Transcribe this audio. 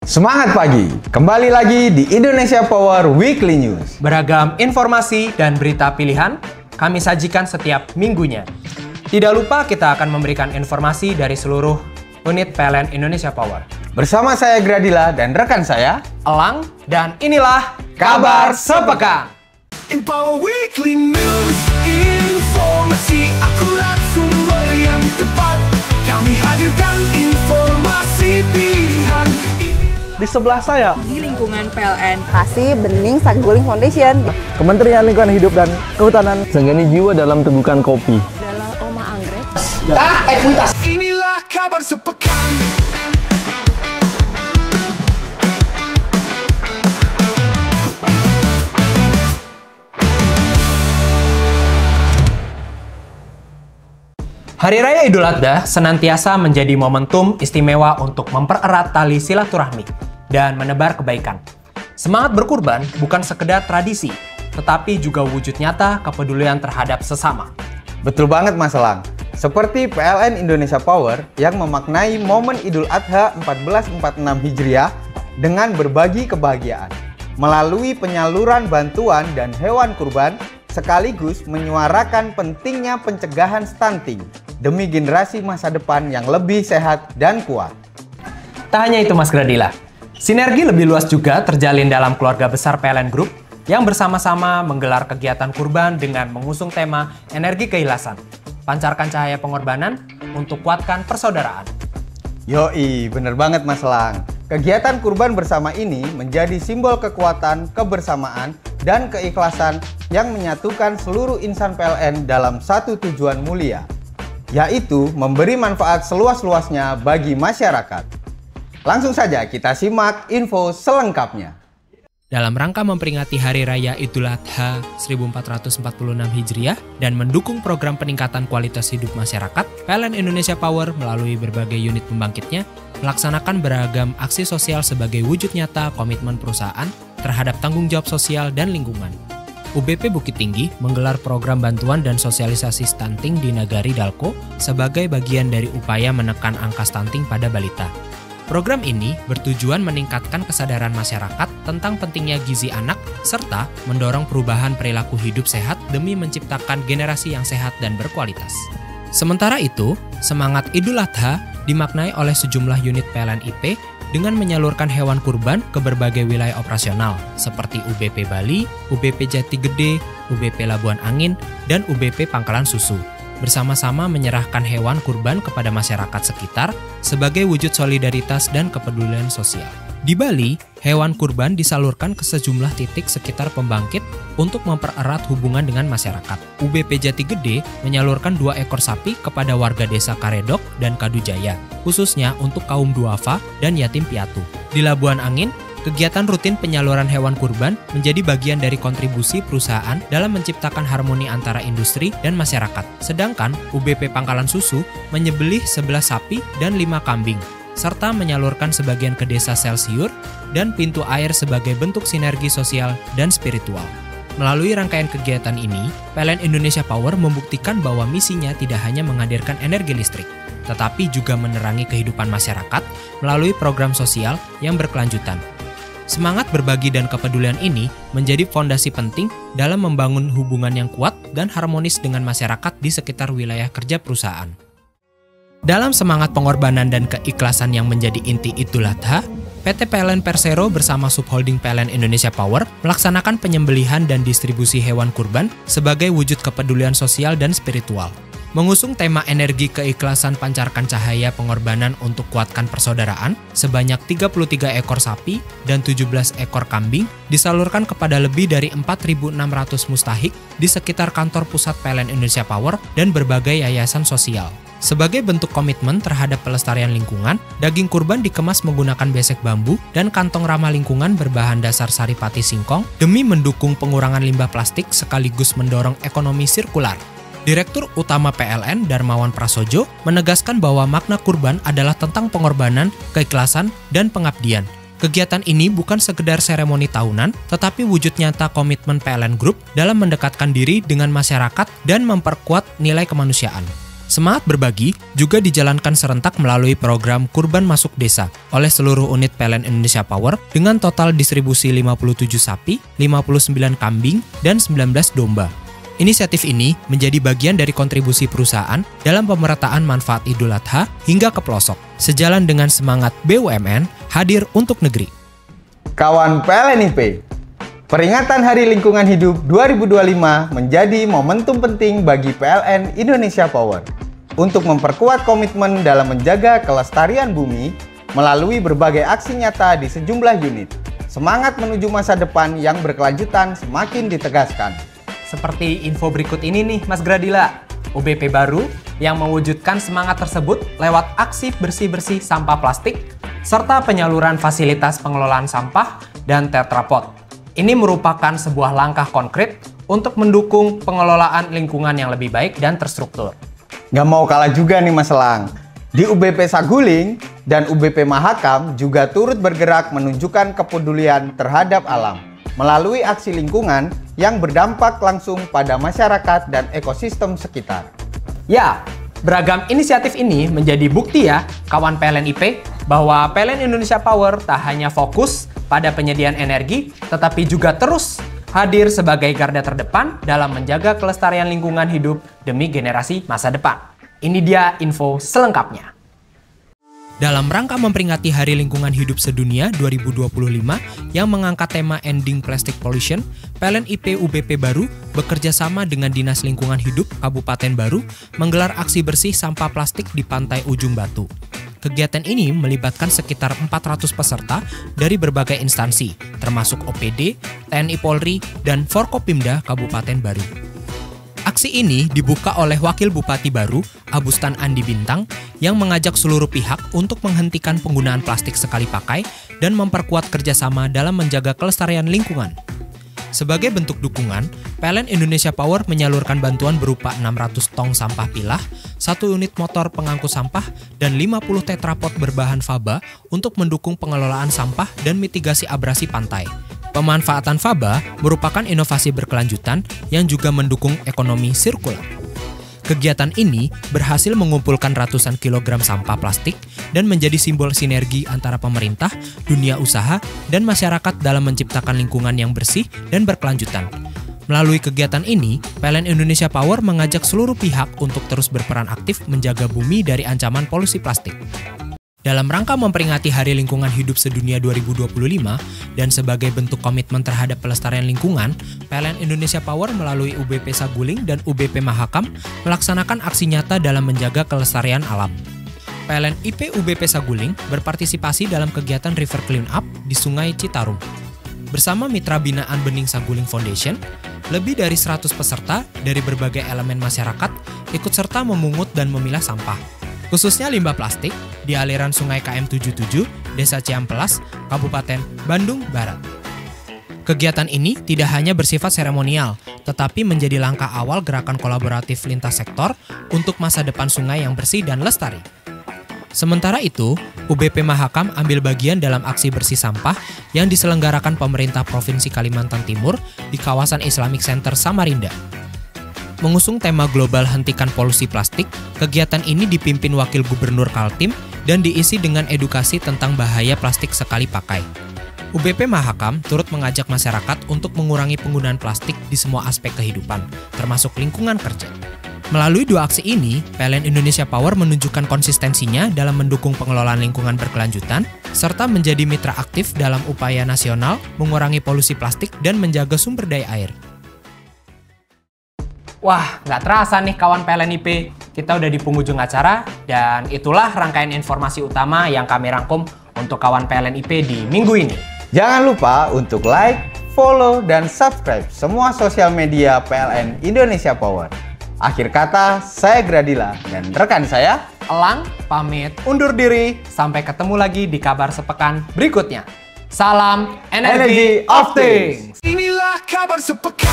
Semangat pagi, kembali lagi di Indonesia Power Weekly News. Beragam informasi dan berita pilihan kami sajikan setiap minggunya. Tidak lupa kita akan memberikan informasi dari seluruh unit PLN Indonesia Power. Bersama saya Gradila dan rekan saya Elang, dan inilah Kabar Sepekan. In Power Weekly News, informasi akurat, sumber yang tepat. Kami hadirkan informasi pilihan. Di sebelah saya, di lingkungan PLN Kasih Bening Saguling Foundation, Kementerian Lingkungan Hidup dan Kehutanan, Senggani Jiwa dalam Tegukan Kopi, adalah Oma Anggrek. Inilah Kabar Sepekan. Hari Raya Idul Adha senantiasa menjadi momentum istimewa untuk mempererat tali silaturahmi dan menebar kebaikan. Semangat berkurban bukan sekedar tradisi, tetapi juga wujud nyata kepedulian terhadap sesama. Betul banget Mas Elang. Seperti PLN Indonesia Power yang memaknai momen Idul Adha 1446 Hijriah dengan berbagi kebahagiaan melalui penyaluran bantuan dan hewan kurban, sekaligus menyuarakan pentingnya pencegahan stunting demi generasi masa depan yang lebih sehat dan kuat. Tak hanya itu Mas Gradila, sinergi lebih luas juga terjalin dalam keluarga besar PLN Group yang bersama-sama menggelar kegiatan kurban dengan mengusung tema energi keikhlasan, pancarkan cahaya pengorbanan untuk kuatkan persaudaraan. Yoi, bener banget Mas Elang. Kegiatan kurban bersama ini menjadi simbol kekuatan, kebersamaan, dan keikhlasan yang menyatukan seluruh insan PLN dalam satu tujuan mulia, yaitu memberi manfaat seluas-luasnya bagi masyarakat. Langsung saja kita simak info selengkapnya. Dalam rangka memperingati Hari Raya Idul Adha 1446 Hijriah dan mendukung program peningkatan kualitas hidup masyarakat, PLN Indonesia Power melalui berbagai unit pembangkitnya melaksanakan beragam aksi sosial sebagai wujud nyata komitmen perusahaan terhadap tanggung jawab sosial dan lingkungan. UBP Bukit Tinggi menggelar program bantuan dan sosialisasi stunting di Nagari Dalko sebagai bagian dari upaya menekan angka stunting pada balita. Program ini bertujuan meningkatkan kesadaran masyarakat tentang pentingnya gizi anak serta mendorong perubahan perilaku hidup sehat demi menciptakan generasi yang sehat dan berkualitas. Sementara itu, semangat Idul Adha dimaknai oleh sejumlah unit PLN IP dengan menyalurkan hewan kurban ke berbagai wilayah operasional seperti UBP Bali, UBP Jati Gede, UBP Labuan Angin, dan UBP Pangkalan Susu. Bersama-sama menyerahkan hewan kurban kepada masyarakat sekitar sebagai wujud solidaritas dan kepedulian sosial. Di Bali, hewan kurban disalurkan ke sejumlah titik sekitar pembangkit untuk mempererat hubungan dengan masyarakat. UBP Jati Gede menyalurkan 2 ekor sapi kepada warga desa Karedok dan Kadujaya, khususnya untuk kaum duafa dan yatim piatu. Di Labuan Angin, kegiatan rutin penyaluran hewan kurban menjadi bagian dari kontribusi perusahaan dalam menciptakan harmoni antara industri dan masyarakat. Sedangkan UBP Pangkalan Susu menyembelih 11 sapi dan 5 kambing, serta menyalurkan sebagian ke desa Selsiur dan Pintu Air sebagai bentuk sinergi sosial dan spiritual. Melalui rangkaian kegiatan ini, PLN Indonesia Power membuktikan bahwa misinya tidak hanya menghadirkan energi listrik, tetapi juga menerangi kehidupan masyarakat melalui program sosial yang berkelanjutan. Semangat berbagi dan kepedulian ini menjadi fondasi penting dalam membangun hubungan yang kuat dan harmonis dengan masyarakat di sekitar wilayah kerja perusahaan. Dalam semangat pengorbanan dan keikhlasan yang menjadi inti Idul Adha, PT PLN Persero bersama Subholding PLN Indonesia Power melaksanakan penyembelihan dan distribusi hewan kurban sebagai wujud kepedulian sosial dan spiritual. Mengusung tema energi keikhlasan pancarkan cahaya pengorbanan untuk kuatkan persaudaraan, sebanyak 33 ekor sapi dan 17 ekor kambing disalurkan kepada lebih dari 4.600 mustahik di sekitar kantor pusat PLN Indonesia Power dan berbagai yayasan sosial. Sebagai bentuk komitmen terhadap pelestarian lingkungan, daging kurban dikemas menggunakan besek bambu dan kantong ramah lingkungan berbahan dasar saripati singkong demi mendukung pengurangan limbah plastik sekaligus mendorong ekonomi sirkular. Direktur Utama PLN Darmawan Prasojo menegaskan bahwa makna kurban adalah tentang pengorbanan, keikhlasan, dan pengabdian. Kegiatan ini bukan sekedar seremoni tahunan, tetapi wujud nyata komitmen PLN Group dalam mendekatkan diri dengan masyarakat dan memperkuat nilai kemanusiaan. Semangat berbagi juga dijalankan serentak melalui program Kurban Masuk Desa oleh seluruh unit PLN Indonesia Power dengan total distribusi 57 sapi, 59 kambing, dan 19 domba. Inisiatif ini menjadi bagian dari kontribusi perusahaan dalam pemerataan manfaat Idul Adha hingga ke pelosok, sejalan dengan semangat BUMN hadir untuk negeri. Kawan PLNIP, peringatan Hari Lingkungan Hidup 2025 menjadi momentum penting bagi PLN Indonesia Power untuk memperkuat komitmen dalam menjaga kelestarian bumi melalui berbagai aksi nyata di sejumlah unit. Semangat menuju masa depan yang berkelanjutan semakin ditegaskan. Seperti info berikut ini nih Mas Gradila, UBP baru yang mewujudkan semangat tersebut lewat aksi bersih-bersih sampah plastik serta penyaluran fasilitas pengelolaan sampah dan Tetra Pak. Ini merupakan sebuah langkah konkret untuk mendukung pengelolaan lingkungan yang lebih baik dan terstruktur. Nggak mau kalah juga nih Mas Elang. Di UBP Saguling dan UBP Mahakam juga turut bergerak menunjukkan kepedulian terhadap alam melalui aksi lingkungan yang berdampak langsung pada masyarakat dan ekosistem sekitar. Ya, beragam inisiatif ini menjadi bukti ya kawan PLNIP bahwa PLN Indonesia Power tak hanya fokus pada penyediaan energi, tetapi juga terus hadir sebagai garda terdepan dalam menjaga kelestarian lingkungan hidup demi generasi masa depan. Ini dia info selengkapnya. Dalam rangka memperingati Hari Lingkungan Hidup Sedunia 2025 yang mengangkat tema Ending Plastic Pollution, PLNIP UBP Baru bekerja sama dengan Dinas Lingkungan Hidup Kabupaten Baru menggelar aksi bersih sampah plastik di Pantai Ujung Batu. Kegiatan ini melibatkan sekitar 400 peserta dari berbagai instansi, termasuk OPD, TNI Polri, dan Forkopimda Kabupaten Baru. Aksi ini dibuka oleh Wakil Bupati Baru, Abustan Andi Bintang, yang mengajak seluruh pihak untuk menghentikan penggunaan plastik sekali pakai dan memperkuat kerjasama dalam menjaga kelestarian lingkungan. Sebagai bentuk dukungan, PLN Indonesia Power menyalurkan bantuan berupa 600 tong sampah pilah, 1 unit motor pengangkut sampah, dan 50 tetrapot berbahan faba untuk mendukung pengelolaan sampah dan mitigasi abrasi pantai. Pemanfaatan faba merupakan inovasi berkelanjutan yang juga mendukung ekonomi sirkular. Kegiatan ini berhasil mengumpulkan ratusan kilogram sampah plastik dan menjadi simbol sinergi antara pemerintah, dunia usaha, dan masyarakat dalam menciptakan lingkungan yang bersih dan berkelanjutan. Melalui kegiatan ini, PLN Indonesia Power mengajak seluruh pihak untuk terus berperan aktif menjaga bumi dari ancaman polusi plastik. Dalam rangka memperingati Hari Lingkungan Hidup Sedunia 2025 dan sebagai bentuk komitmen terhadap pelestarian lingkungan, PLN Indonesia Power melalui UBP Saguling dan UBP Mahakam melaksanakan aksi nyata dalam menjaga kelestarian alam. PLNIP UBP Saguling berpartisipasi dalam kegiatan River Clean Up di Sungai Citarum. Bersama mitra binaan Bening Saguling Foundation, lebih dari 100 peserta dari berbagai elemen masyarakat ikut serta memungut dan memilah sampah, khususnya limbah plastik di aliran Sungai KM77, Desa Ciampelas, Kabupaten Bandung Barat. Kegiatan ini tidak hanya bersifat seremonial, tetapi menjadi langkah awal gerakan kolaboratif lintas sektor untuk masa depan sungai yang bersih dan lestari. Sementara itu, UBP Mahakam ambil bagian dalam aksi bersih sampah yang diselenggarakan pemerintah Provinsi Kalimantan Timur di kawasan Islamic Center Samarinda. Mengusung tema global hentikan polusi plastik, kegiatan ini dipimpin Wakil Gubernur Kaltim dan diisi dengan edukasi tentang bahaya plastik sekali pakai. UBP Mahakam turut mengajak masyarakat untuk mengurangi penggunaan plastik di semua aspek kehidupan, termasuk lingkungan kerja. Melalui 2 aksi ini, PLN Indonesia Power menunjukkan konsistensinya dalam mendukung pengelolaan lingkungan berkelanjutan, serta menjadi mitra aktif dalam upaya nasional mengurangi polusi plastik dan menjaga sumber daya air. Wah, nggak terasa nih kawan PLNIP, kita udah di penghujung acara dan itulah rangkaian informasi utama yang kami rangkum untuk kawan PLNIP di minggu ini. Jangan lupa untuk like, follow, dan subscribe semua sosial media PLN Indonesia Power. Akhir kata, saya Gradila dan rekan saya, Elang, pamit undur diri. Sampai ketemu lagi di kabar sepekan berikutnya. Salam Energy of Things! Inilah kabar sepekan.